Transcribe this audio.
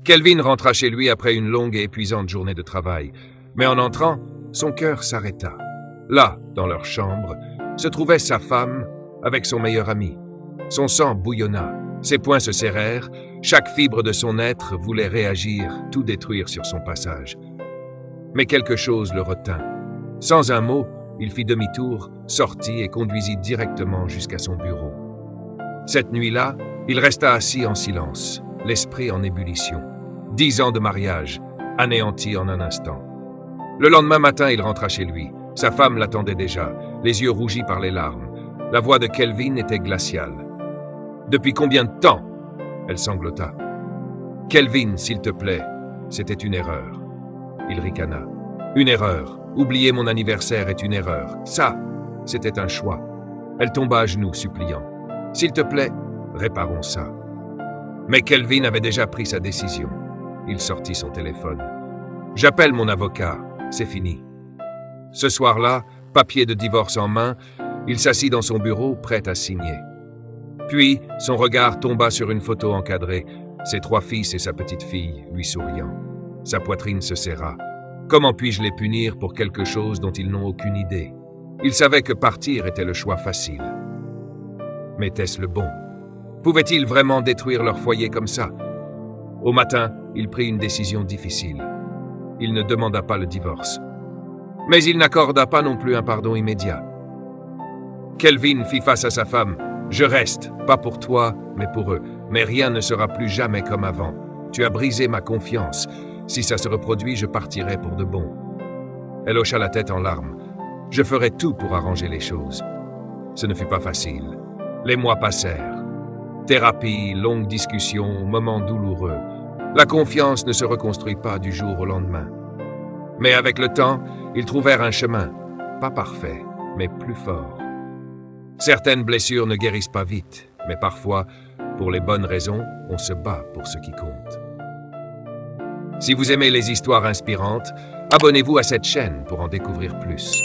Kelvin rentra chez lui après une longue et épuisante journée de travail. Mais en entrant, son cœur s'arrêta. Là, dans leur chambre, se trouvait sa femme avec son meilleur ami. Son sang bouillonna, ses poings se serrèrent, chaque fibre de son être voulait réagir, tout détruire sur son passage. Mais quelque chose le retint. Sans un mot, il fit demi-tour, sortit et conduisit directement jusqu'à son bureau. Cette nuit-là, il resta assis en silence, l'esprit en ébullition. 10 ans de mariage, anéantis en un instant. Le lendemain matin, il rentra chez lui. Sa femme l'attendait déjà, les yeux rougis par les larmes. La voix de Kelvin était glaciale. « Depuis combien de temps ?» Elle sanglota. « Kelvin, s'il te plaît, c'était une erreur. » Il ricana. « Une erreur. Oublier mon anniversaire est une erreur. Ça, c'était un choix. » Elle tomba à genoux, suppliant. « S'il te plaît, réparons ça. » Mais Kelvin avait déjà pris sa décision. Il sortit son téléphone. « J'appelle mon avocat. C'est fini. » Ce soir-là, papier de divorce en main, il s'assit dans son bureau, prêt à signer. Puis, son regard tomba sur une photo encadrée, ses 3 fils et sa petite-fille, lui souriant. Sa poitrine se serra. Comment puis-je les punir pour quelque chose dont ils n'ont aucune idée? Il savait que partir était le choix facile. Mais était-ce le bon? Pouvait-il vraiment détruire leur foyer comme ça? Au matin, il prit une décision difficile. Il ne demanda pas le divorce. Mais il n'accorda pas non plus un pardon immédiat. Kelvin fit face à sa femme. « Je reste, pas pour toi, mais pour eux. Mais rien ne sera plus jamais comme avant. Tu as brisé ma confiance. Si ça se reproduit, je partirai pour de bon. » Elle hocha la tête en larmes. « Je ferai tout pour arranger les choses. » Ce ne fut pas facile. Les mois passèrent. Thérapie, longues discussions, moments douloureux. La confiance ne se reconstruit pas du jour au lendemain. Mais avec le temps, ils trouvèrent un chemin, pas parfait, mais plus fort. Certaines blessures ne guérissent pas vite, mais parfois, pour les bonnes raisons, on se bat pour ce qui compte. Si vous aimez les histoires inspirantes, abonnez-vous à cette chaîne pour en découvrir plus.